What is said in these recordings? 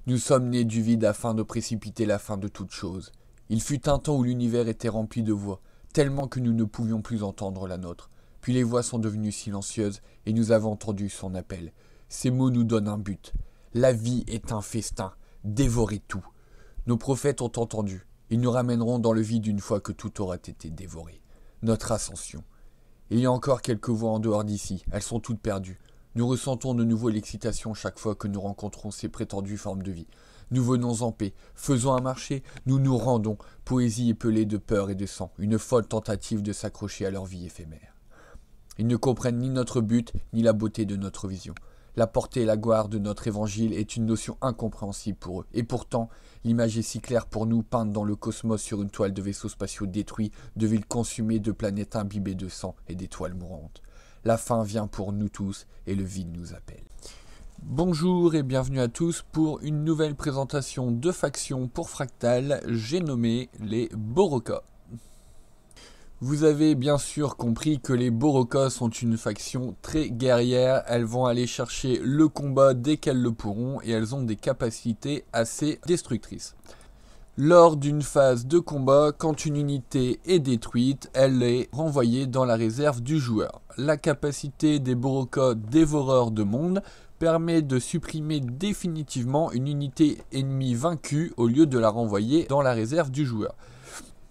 Nous sommes nés du vide afin de précipiter la fin de toute chose. Il fut un temps où l'univers était rempli de voix, tellement que nous ne pouvions plus entendre la nôtre. Puis les voix sont devenues silencieuses et nous avons entendu son appel. Ces mots nous donnent un but. La vie est un festin. Dévorez tout. Nos prophètes ont entendu. Ils nous ramèneront dans le vide une fois que tout aura été dévoré. Notre ascension. Il y a encore quelques voix en dehors d'ici. Elles sont toutes perdues. Nous ressentons de nouveau l'excitation chaque fois que nous rencontrons ces prétendues formes de vie. Nous venons en paix, faisons un marché, nous nous rendons, poésie épelée de peur et de sang, une folle tentative de s'accrocher à leur vie éphémère. Ils ne comprennent ni notre but, ni la beauté de notre vision. La portée et la gloire de notre évangile est une notion incompréhensible pour eux. Et pourtant, l'image est si claire pour nous, peinte dans le cosmos sur une toile de vaisseaux spatiaux détruits, de villes consumées, de planètes imbibées de sang et d'étoiles mourantes. La fin vient pour nous tous et le vide nous appelle. Bonjour et bienvenue à tous pour une nouvelle présentation de factions pour Fractal, j'ai nommé les Boroka. Vous avez bien sûr compris que les Boroka sont une faction très guerrière, elles vont aller chercher le combat dès qu'elles le pourront et elles ont des capacités assez destructrices. Lors d'une phase de combat, quand une unité est détruite, elle est renvoyée dans la réserve du joueur. La capacité des Boroka dévoreurs de monde permet de supprimer définitivement une unité ennemie vaincue au lieu de la renvoyer dans la réserve du joueur.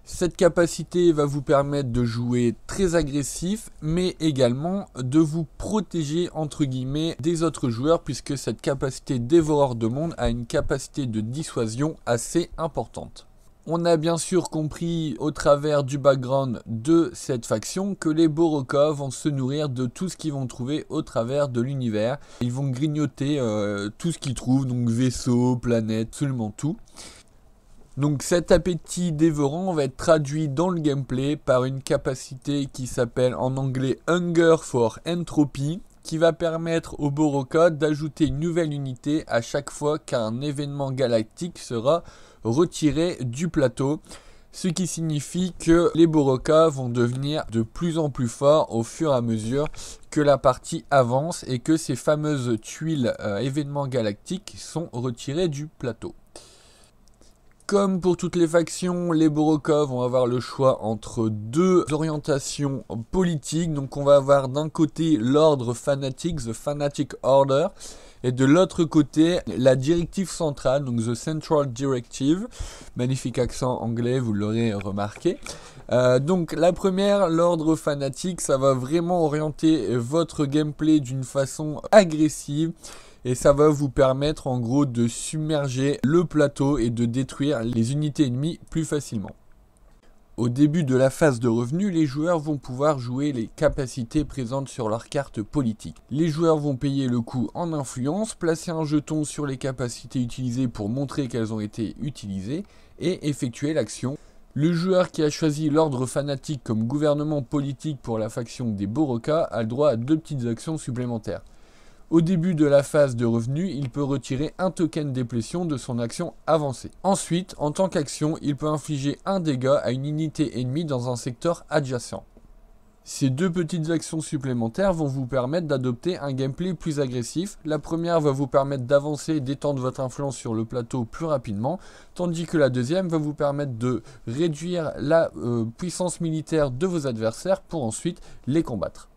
Cette capacité va vous permettre de jouer très agressif, mais également de vous protéger entre guillemets des autres joueurs, puisque cette capacité dévoreur de monde a une capacité de dissuasion assez importante. On a bien sûr compris au travers du background de cette faction que les Boroka vont se nourrir de tout ce qu'ils vont trouver au travers de l'univers. Ils vont grignoter tout ce qu'ils trouvent, donc vaisseaux, planètes, absolument tout. Donc cet appétit dévorant va être traduit dans le gameplay par une capacité qui s'appelle en anglais Hunger for Entropy, qui va permettre aux Boroka d'ajouter une nouvelle unité à chaque fois qu'un événement galactique sera retiré du plateau. Ce qui signifie que les Boroka vont devenir de plus en plus forts au fur et à mesure que la partie avance et que ces fameuses tuiles événements galactiques sont retirées du plateau. Comme pour toutes les factions, les Boroka vont avoir le choix entre deux orientations politiques. Donc on va avoir d'un côté l'ordre fanatique, The Fanatic Order, et de l'autre côté la directive centrale, donc The Central Directive. Magnifique accent anglais, vous l'aurez remarqué. Donc la première, l'ordre fanatique, ça va vraiment orienter votre gameplay d'une façon agressive. Et ça va vous permettre en gros de submerger le plateau et de détruire les unités ennemies plus facilement. Au début de la phase de revenu, les joueurs vont pouvoir jouer les capacités présentes sur leur carte politique. Les joueurs vont payer le coup en influence, placer un jeton sur les capacités utilisées pour montrer qu'elles ont été utilisées et effectuer l'action. Le joueur qui a choisi l'ordre fanatique comme gouvernement politique pour la faction des Boroka a le droit à 2 petites actions supplémentaires. Au début de la phase de revenu, il peut retirer un token déplétion de son action avancée. Ensuite, en tant qu'action, il peut infliger un dégât à une unité ennemie dans un secteur adjacent. Ces 2 petites actions supplémentaires vont vous permettre d'adopter un gameplay plus agressif. La première va vous permettre d'avancer et d'étendre votre influence sur le plateau plus rapidement, tandis que la deuxième va vous permettre de réduire la puissance militaire de vos adversaires pour ensuite les combattre.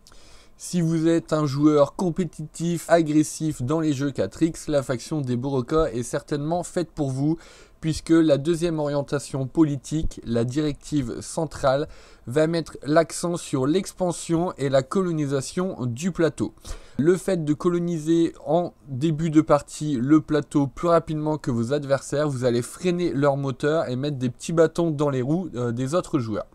Si vous êtes un joueur compétitif, agressif dans les jeux 4X, la faction des Boroka est certainement faite pour vous, puisque la deuxième orientation politique, la directive centrale, va mettre l'accent sur l'expansion et la colonisation du plateau. Le fait de coloniser en début de partie le plateau plus rapidement que vos adversaires, vous allez freiner leur moteur et mettre des petits bâtons dans les roues des autres joueurs.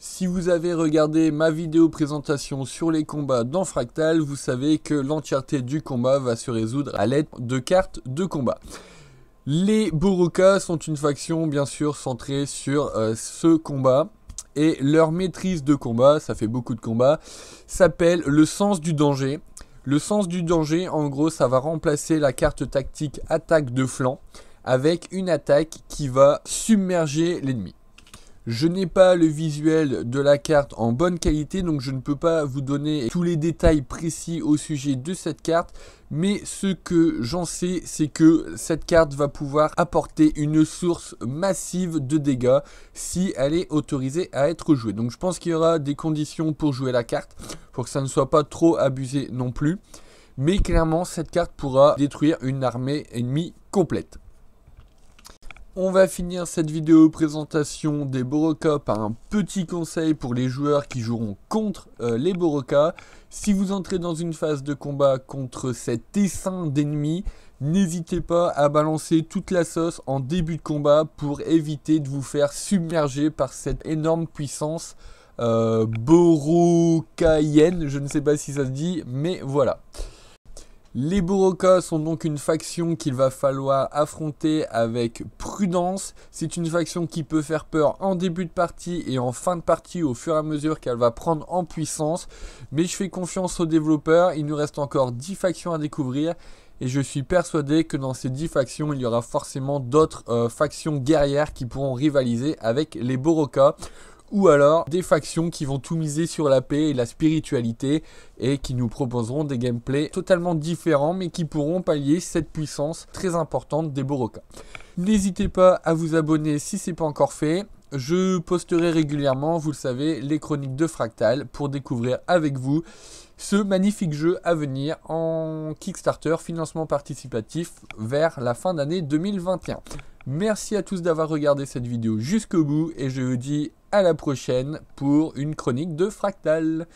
Si vous avez regardé ma vidéo présentation sur les combats dans Fractal, vous savez que l'entièreté du combat va se résoudre à l'aide de cartes de combat. Les Boroka sont une faction bien sûr centrée sur ce combat et leur maîtrise de combat, ça fait beaucoup de combats, s'appelle le sens du danger. Le sens du danger, en gros, ça va remplacer la carte tactique attaque de flanc avec une attaque qui va submerger l'ennemi. Je n'ai pas le visuel de la carte en bonne qualité, donc je ne peux pas vous donner tous les détails précis au sujet de cette carte. Mais ce que j'en sais, c'est que cette carte va pouvoir apporter une source massive de dégâts si elle est autorisée à être jouée. Donc je pense qu'il y aura des conditions pour jouer la carte, pour que ça ne soit pas trop abusé non plus. Mais clairement, cette carte pourra détruire une armée ennemie complète. On va finir cette vidéo présentation des Boroka par un petit conseil pour les joueurs qui joueront contre les Boroka. Si vous entrez dans une phase de combat contre cet essaim d'ennemis, n'hésitez pas à balancer toute la sauce en début de combat pour éviter de vous faire submerger par cette énorme puissance Borokaïenne. Je ne sais pas si ça se dit, mais voilà. Les Boroka sont donc une faction qu'il va falloir affronter avec prudence. C'est une faction qui peut faire peur en début de partie et en fin de partie au fur et à mesure qu'elle va prendre en puissance. Mais je fais confiance aux développeurs, il nous reste encore 10 factions à découvrir. Et je suis persuadé que dans ces 10 factions, il y aura forcément d'autres factions guerrières qui pourront rivaliser avec les Boroka. Ou alors des factions qui vont tout miser sur la paix et la spiritualité et qui nous proposeront des gameplays totalement différents mais qui pourront pallier cette puissance très importante des Boroka. N'hésitez pas à vous abonner si ce n'est pas encore fait. Je posterai régulièrement, vous le savez, les chroniques de Fractal pour découvrir avec vous ce magnifique jeu à venir en Kickstarter, financement participatif vers la fin d'année 2021. Merci à tous d'avoir regardé cette vidéo jusqu'au bout et je vous dis à la prochaine pour une chronique de Fractal.